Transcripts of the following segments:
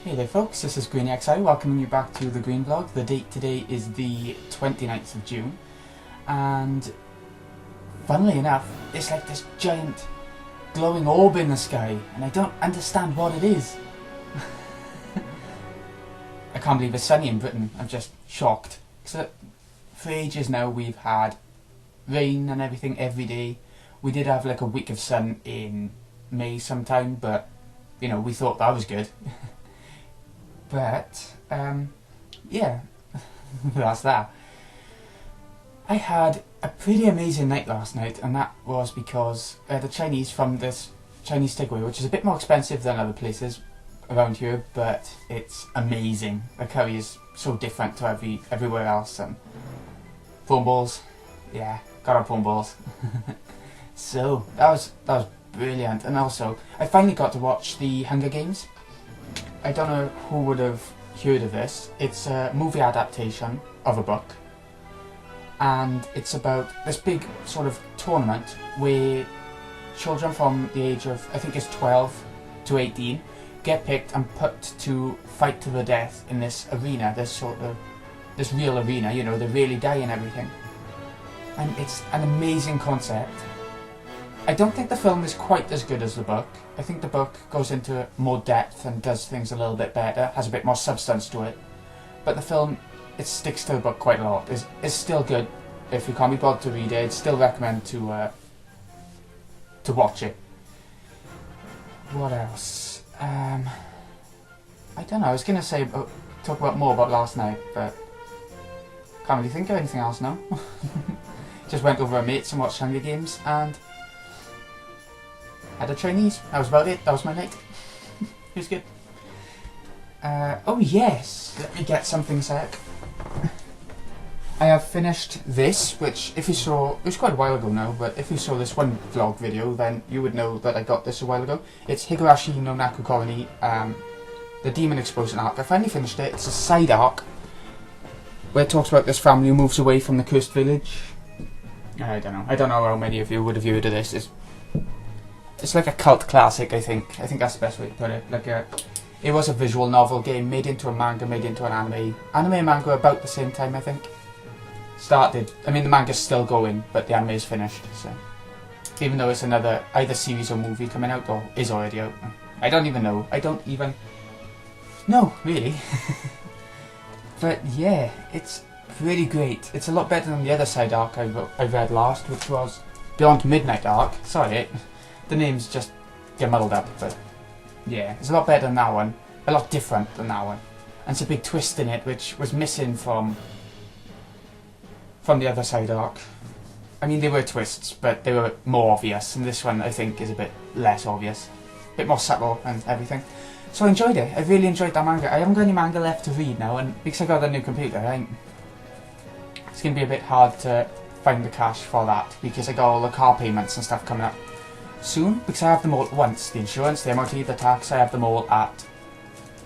Hey there folks, this is GreenXI welcoming you back to the Green Vlog. The date today is the 29th of June and funnily enough it's like this giant glowing orb in the sky and I don't understand what it is. I can't believe it's sunny in Britain. I'm just shocked. So, for ages now we've had rain and everything every day. We did have like a week of sun in May sometime, but you know, we thought that was good. But, yeah, that's that. I had a pretty amazing night last night, and that was because the Chinese from this Chinese takeaway, which is a bit more expensive than other places around here, but it's amazing. The curry is so different to everywhere else. And prawn balls, yeah, got our prawn balls. So that was brilliant, and also I finally got to watch the Hunger Games. I don't know who would have heard of this. It's a movie adaptation of a book, and it's about this big sort of tournament where children from the age of, I think it's 12 to 18, get picked and put to fight to the death in this arena, this real arena, you know, they really die and everything. And it's an amazing concept. I don't think the film is quite as good as the book. I think the book goes into more depth and does things a little bit better, has a bit more substance to it. But the film, it sticks to the book quite a lot. It's still good. If you can't be bothered to read it, I'd still recommend to watch it. What else? I don't know, I was going to say, talk about more about last night, but can't really think of anything else now. Just went over a mates and watched Hunger Games and had a Chinese. That was about it. That was my night. It was good. Oh yes, let me get something sec. I have finished this, which if you saw, it was quite a while ago now, but if you saw this one vlog video, then you would know that I got this a while ago. It's Higurashi no Naku Colony, the Demon Explosion arc. I finally finished it. It's a side arc where it talks about this family who moves away from the cursed village. I don't know. I don't know how many of you would have heard of this. It's like a cult classic, I think. I think that's the best way to put it. It was a visual novel game made into a manga, made into an anime. Anime and manga about the same time, I think. Started. I mean, the manga's still going, but the anime is finished. So, even though it's another either series or movie coming out, or is already out. I don't even know. I don't even know, really. But yeah, it's really great. It's a lot better than the other side arc I read last, which was Beyond Midnight arc. Sorry. The names just get muddled up, but yeah, it's a lot better than that one, a lot different than that one, and it's a big twist in it which was missing from the other side arc. I mean, they were twists, but they were more obvious, and this one I think is a bit less obvious, a bit more subtle and everything. So I enjoyed it. I really enjoyed that manga. I haven't got any manga left to read now, and because I got a new computer, it's going to be a bit hard to find the cash for that, because I got all the car payments and stuff coming up soon, because I have them all at once. The insurance, the MOT, the tax, I have them all at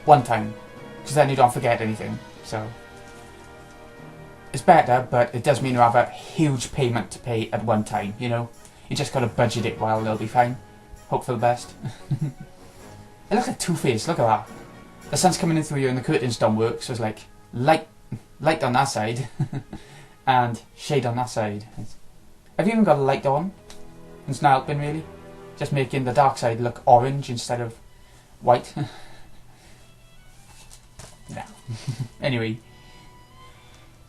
one time, because then you don't forget anything. So it's better, but it does mean you have a huge payment to pay at one time, you know. You just got to budget it well, it'll be fine. Hope for the best. It looks like Two-Face, look at that. The sun's coming in through here and the curtains don't work, so it's like light on that side and shade on that side. Have you even got a light on? It's not helping really. Just making the dark side look orange instead of white. No. Anyway,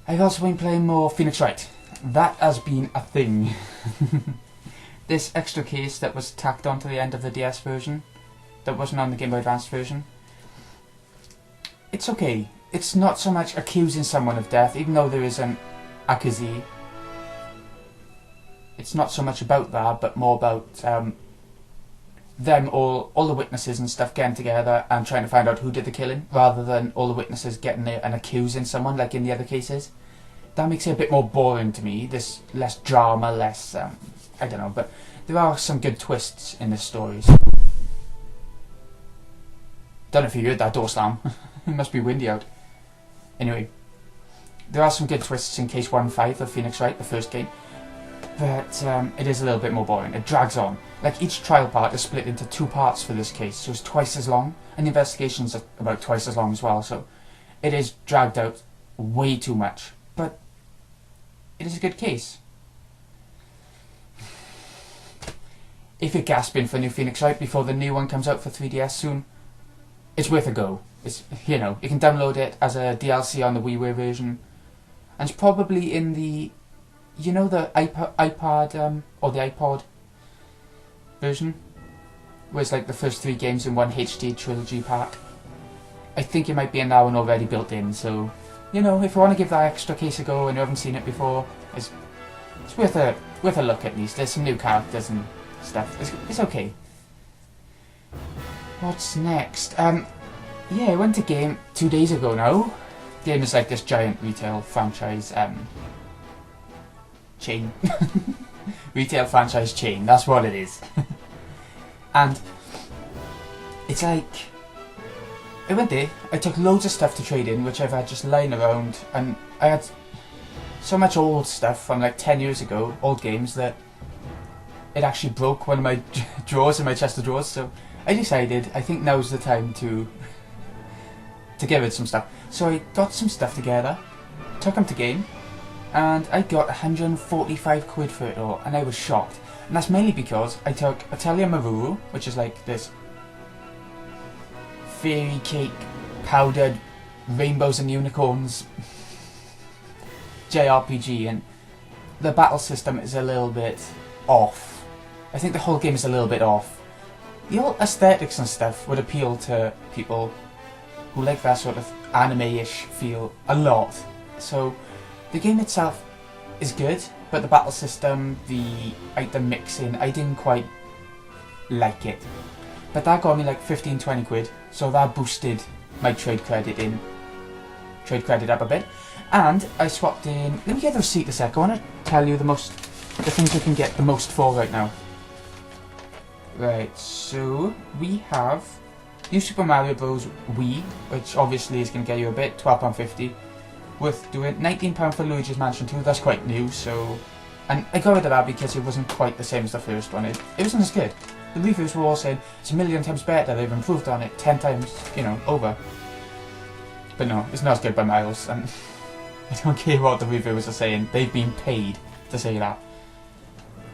I've also been playing more Phoenix Wright. That has been a thing. This extra case that was tacked onto the end of the DS version, that wasn't on the Game Boy Advance version. It's okay. It's not so much accusing someone of death, even though there is an accusee. It's not so much about that, but more about them all the witnesses and stuff getting together and trying to find out who did the killing, rather than all the witnesses getting there and accusing someone like in the other cases. That makes it a bit more boring to me. There's less drama, less I don't know, but there are some good twists in this story. So. Don't know if you heard that door slam. It must be windy out. Anyway, there are some good twists in Case 1-5 of Phoenix Wright, the first game. but it is a little bit more boring. It drags on. Like, each trial part is split into 2 parts for this case, so it's twice as long, and the investigation's about twice as long as well, so it is dragged out way too much. But it is a good case. If you're gasping for new Phoenix Wright before the new one comes out for 3DS soon, it's worth a go. It's, you know, you can download it as a DLC on the WiiWare version, and it's probably in the, you know, the iPad or the iPod version, where it's like the first 3 games in one HD trilogy pack. I think it might be in that one already built in, so, you know, if you want to give that extra case a go and you haven't seen it before, it's worth a look at least. There's some new characters and stuff. It's okay. What's next? Yeah, I went to Game 2 days ago now. Game is like this giant retail franchise chain. Retail franchise chain, that's what it is. And it's like, I went there, I took loads of stuff to trade in, which I've had just lying around, and I had so much old stuff from like 10 years ago, old games, that it actually broke one of my drawers in my chest of drawers, so I decided, I think now's the time to get rid of some stuff. So I got some stuff together, took them to Game, and I got 145 quid for it all, and I was shocked. And that's mainly because I took Atelier Maruru, which is like this fairy cake powdered rainbows and unicorns JRPG, and the battle system is a little bit off. I think the whole game is a little bit off. The old aesthetics and stuff would appeal to people who like that sort of anime-ish feel a lot. So the game itself is good, but the battle system, the item mixing, I didn't quite like it. But that got me like 15-20 quid, so that boosted my trade credit up a bit. And I swapped in, let me get the receipt a sec, I want to tell you the things we can get the most for right now. Right, so we have New Super Mario Bros. Wii, which obviously is going to get you a bit, £12.50. Worth doing. £19 for Luigi's Mansion 2, that's quite new, so... And I got rid of that because it wasn't quite the same as the first one. It wasn't as good. The reviews were all saying it's a million times better, they've improved on it 10 times, you know, over. But no, it's not as good by miles, and I don't care what the reviewers are saying, they've been paid to say that.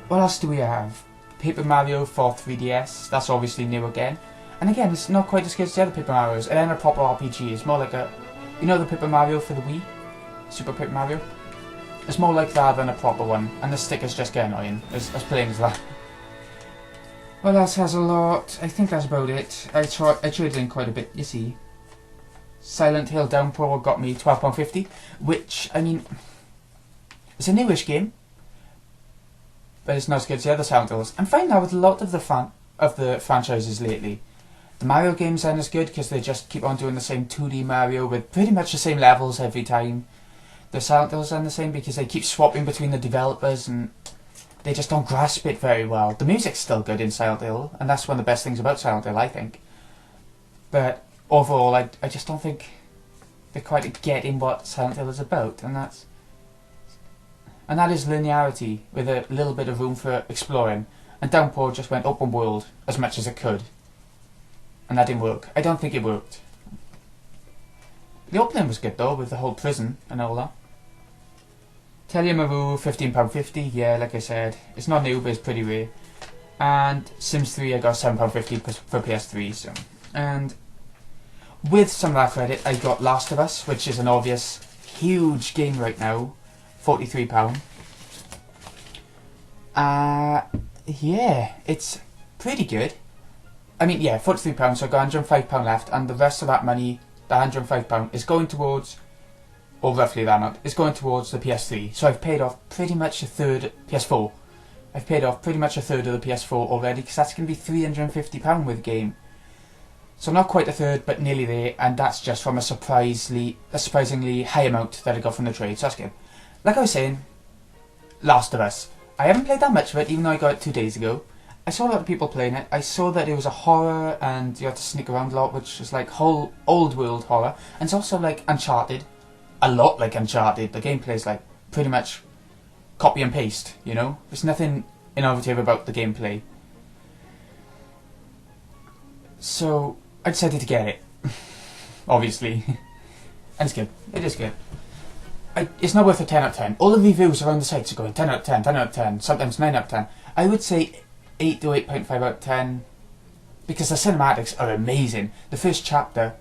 What else do we have? Paper Mario for 3DS, that's obviously new again. And again, it's not quite as good as the other Paper Marios. It ain't a proper RPG, it's more like a... You know the Paper Mario for the Wii? Super Paper Mario? It's more like that than a proper one, and the stickers just get annoying, as plain as that. What else has a lot? I think that's about it. I traded in quite a bit, you see. Silent Hill Downpour got me £12.50, which, I mean, it's a newish game, but it's not as good as the other Silent Hills. I'm finding out with a lot of the franchises lately, the Mario games aren't as good because they just keep on doing the same 2D Mario with pretty much the same levels every time. The Silent Hills aren't the same because they keep swapping between the developers and they just don't grasp it very well. The music's still good in Silent Hill, and that's one of the best things about Silent Hill, I think. But overall, I just don't think they're quite getting what Silent Hill is about, and that is linearity with a little bit of room for exploring. And Downpour just went open world as much as it could. And that didn't work. I don't think it worked. The opening was good though, with the whole prison and all that. Atelier Maruru, £15.50, yeah, like I said. It's not new, but it's pretty rare. And Sims 3, I got £7.50 for PS3, so. And with some of that credit, I got Last of Us, which is an obvious, huge game right now. £43. Yeah, it's pretty good. I mean, yeah, £43, so I got £105 left, and the rest of that money, the £105, is going towards, or roughly that amount, is going towards the PS3. So I've paid off pretty much a third, PS4. I've paid off pretty much a third of the PS4 already, because that's going to be £350 with the game. So not quite a third, but nearly there, and that's just from a surprisingly high amount that I got from the trade, so that's good. Like I was saying, Last of Us. I haven't played that much of it, even though I got it 2 days ago. I saw a lot of people playing it. I saw that it was a horror and you had to sneak around a lot, which is like whole old world horror. And it's also like Uncharted. A lot like Uncharted. The gameplay is like pretty much copy and paste, you know? There's nothing innovative about the gameplay. So I decided to get it, obviously. And it's good. It is good. It's not worth a 10 out of 10. All the reviews around the sites are going 10 out of 10, 10 out of 10, sometimes 9 out of 10. I would say 8 to 8.5 out of 10, because the cinematics are amazing. The first chapter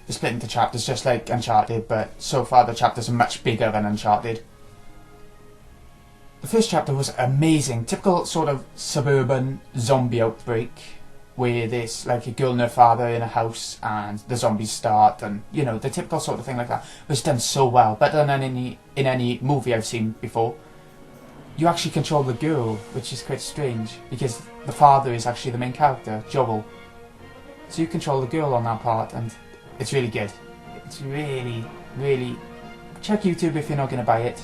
is split into chapters just like Uncharted, but so far the chapters are much bigger than Uncharted. The first chapter was amazing. Typical sort of suburban zombie outbreak, where there's like a girl and her father in a house and the zombies start, and you know, the typical sort of thing like that. It was done so well, better than in any movie I've seen before. You actually control the girl, which is quite strange, because the father is actually the main character, Joel. So you control the girl on that part, and it's really good. It's really, really... Check YouTube if you're not going to buy it,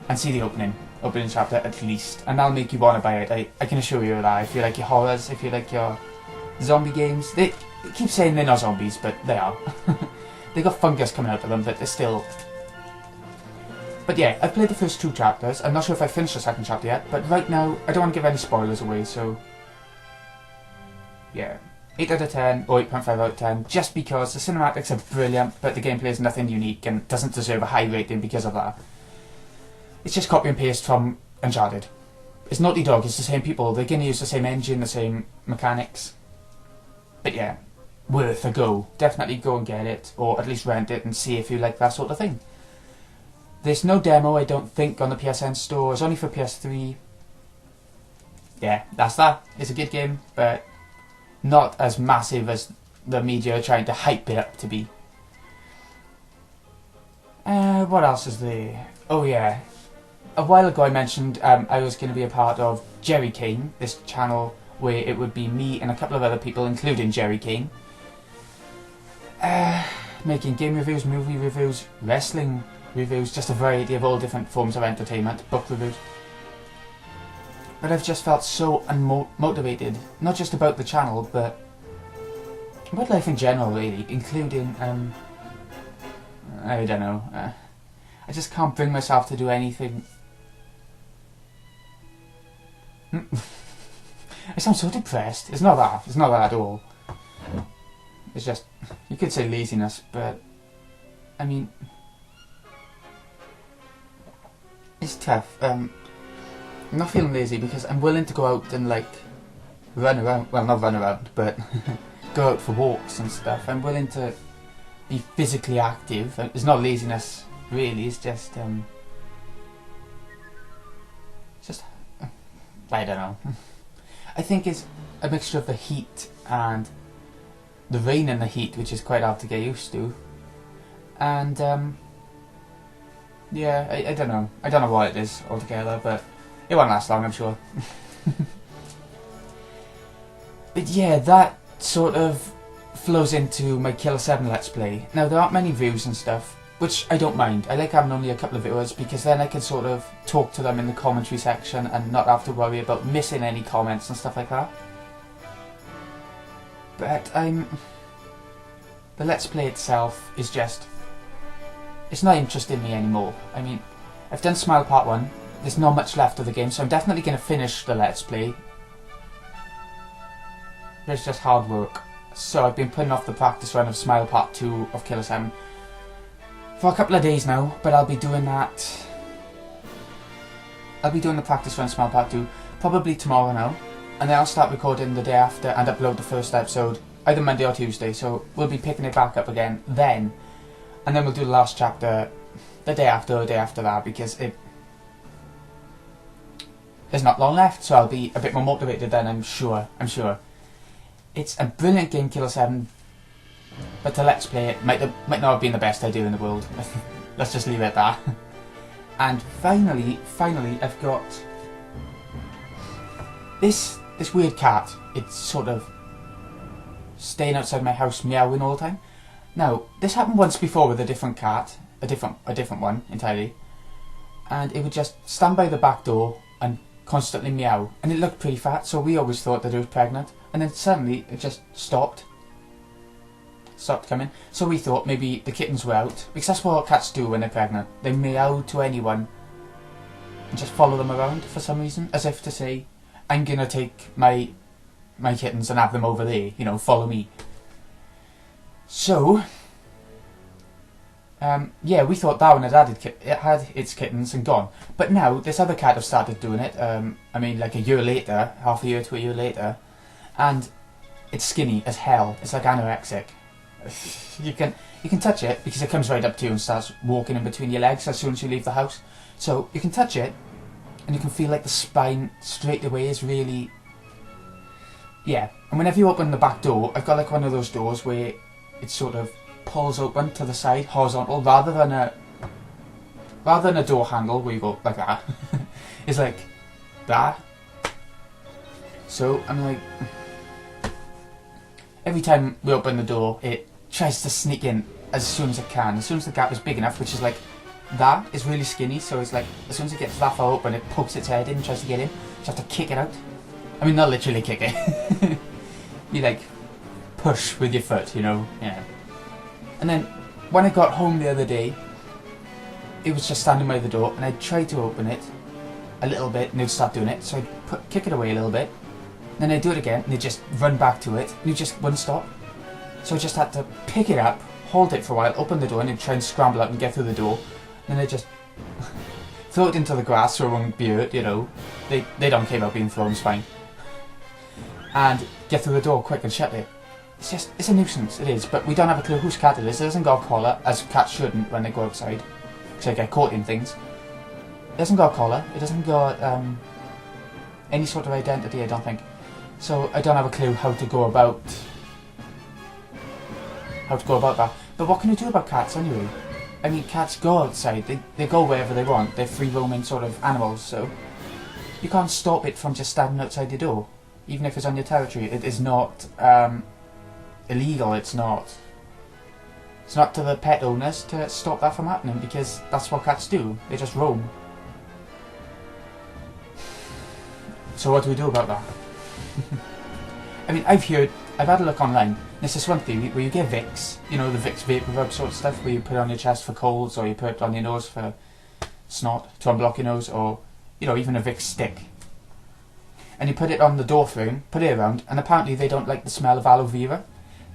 and see the opening chapter at least, and that'll make you want to buy it. I can assure you that. If you like your horrors, if you like your zombie games, they keep saying they're not zombies, but they are. They got fungus coming out of them, but they're still... But yeah, I've played the first 2 chapters. I'm not sure if I finished the second chapter yet, but right now, I don't want to give any spoilers away, so... Yeah. 8 out of 10, or 8.5 out of 10, just because the cinematics are brilliant, but the gameplay is nothing unique and doesn't deserve a high rating because of that. It's just copy and paste from Uncharted. It's Naughty Dog, it's the same people, they're going to use the same engine, the same mechanics. But yeah, worth a go. Definitely go and get it, or at least rent it and see if you like that sort of thing. There's no demo, I don't think, on the PSN store. It's only for PS3. Yeah, that's that. It's a good game, but not as massive as the media are trying to hype it up to be. What else is there? Oh yeah. A while ago I mentioned I was going to be a part of Jerry Kane, this channel where it would be me and a couple of other people, including Jerry Kane, making game reviews, movie reviews, wrestling reviews, just a variety of all different forms of entertainment, book reviews. But I've just felt so unmotivated, not just about the channel, but about life in general really, including, I don't know, I just can't bring myself to do anything. I sound so depressed. It's not that at all. It's just, you could say laziness, but I mean, it's tough. I'm not feeling lazy because I'm willing to go out and like run around, well not run around, but go out for walks and stuff. I'm willing to be physically active. It's not laziness really, it's just I don't know. I think it's a mixture of the heat and the rain and the heat, which is quite hard to get used to. And yeah, I don't know. I don't know what it is altogether, but it won't last long, I'm sure. But yeah, that sort of flows into my Killer 7 Let's Play. Now, there aren't many views and stuff, which I don't mind. I like having only a couple of viewers because then I can sort of talk to them in the commentary section and not have to worry about missing any comments and stuff like that. But the Let's Play itself is just... it's not interesting me anymore. I mean, I've done Smile Part 1, there's not much left of the game, so I'm definitely going to finish the Let's Play. It's just hard work. So I've been putting off the practice run of Smile Part 2 of Killer 7 for a couple of days now, but I'll be doing that. I'll be doing the practice run Smile Part 2 probably tomorrow now, and then I'll start recording the day after and upload the first episode either Monday or Tuesday, so we'll be picking it back up again then, and then we'll do the last chapter the day after or day after that, because there's not long left, so I'll be a bit more motivated then, I'm sure. It's a brilliant game, Killer 7, but to Let's Play it might not have been the best idea in the world. Let's just leave it at that. And finally, I've got this weird cat. It's sort of staying outside my house meowing all the time. Now, this happened once before with a different cat, a different one entirely, and it would just stand by the back door and constantly meow, and it looked pretty fat, so we always thought that it was pregnant, and then suddenly it just stopped coming, so we thought maybe the kittens were out, because that's what cats do when they're pregnant. They meow to anyone and just follow them around for some reason, as if to say, I'm gonna take my kittens and have them over there, you know, follow me. So, yeah, we thought that one had its kittens and gone. But now, this other cat have started doing it, I mean, like a year later, half a year to a year later, and it's skinny as hell. It's like anorexic. You can touch it, because it comes right up to you and starts walking in between your legs as soon as you leave the house. So, you can touch it, and you can feel like the spine straight away is really... Yeah, and whenever you open the back door, I've got like one of those doors where it sort of pulls open to the side, horizontal, rather than a door handle where you go like that. It's like that. So I'm like, every time we open the door, it tries to sneak in as soon as it can. As soon as the gap is big enough, which is like, that is really skinny, so it's like, as soon as it gets that far open, it pokes its head in and tries to get in. You have to kick it out. I mean, not literally kick it. You like, push with your foot, you know, yeah. And then, when I got home the other day, it was just standing by the door, and I tried to open it a little bit, and it would start doing it, so I'd kick it away a little bit, then I'd do it again, and it'd just run back to it, and it just wouldn't stop. So I just had to pick it up, hold it for a while, open the door, and it'd try and scramble out and get through the door, and then I'd just throw it into the grass so it won't be hurt, you know. They don't care about being thrown, it's fine. And get through the door quick and shut it. It's a nuisance, it is, but we don't have a clue whose cat it is. It doesn't got a collar, as cats shouldn't when they go outside, because they get caught in things. It doesn't got a collar, it doesn't got any sort of identity, I don't think. So I don't have a clue how to go about that. But what can you do about cats anyway? I mean, cats go outside, they go wherever they want, they're free roaming sort of animals, so you can't stop it from just standing outside your door. Even if it's on your territory, it is not illegal. It's not to the pet owners to stop that from happening, because that's what cats do. They just roam. So what do we do about that? I mean, I've had a look online. There's this one theory where you get Vicks, you know, the Vicks vapor rub sort of stuff, where you put it on your chest for colds, or you put it on your nose for snot to unblock your nose, or, you know, even a Vicks stick. And you put it on the door frame, put it around, and apparently they don't like the smell of aloe vera,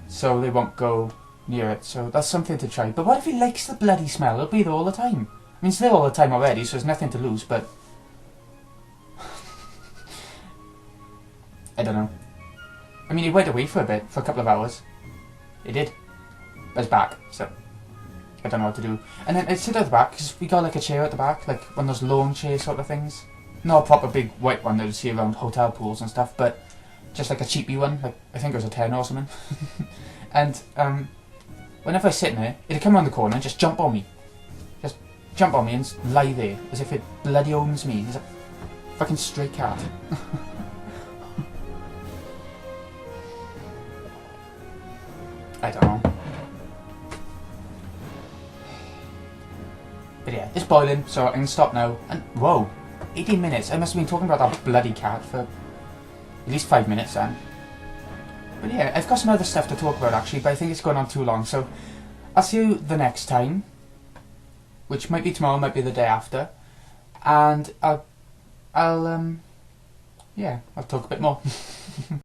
so they won't go near it. So that's something to try. But what if he likes the bloody smell? It'll be there all the time. I mean, it's there all the time already, so there's nothing to lose, but... I don't know. I mean, he went away for a bit, for a couple of hours. He did. But he's back, so... I don't know what to do. And then I sit at the back, because we got like a chair at the back, like one of those lawn chair sort of things. Not a proper big white one that you see around hotel pools and stuff, but just like a cheapy one, like I think it was a tenner or something. And whenever I sit in there, it'd come around the corner and just jump on me. Just jump on me and lie there, as if it bloody owns me. It's a fucking stray cat. I don't know. But yeah, it's boiling, so I can stop now. And whoa! 18 minutes. I must have been talking about that bloody cat for at least 5 minutes then. But yeah, I've got some other stuff to talk about actually, but I think it's going on too long, so I'll see you the next time, which might be tomorrow, might be the day after, and I'll talk a bit more.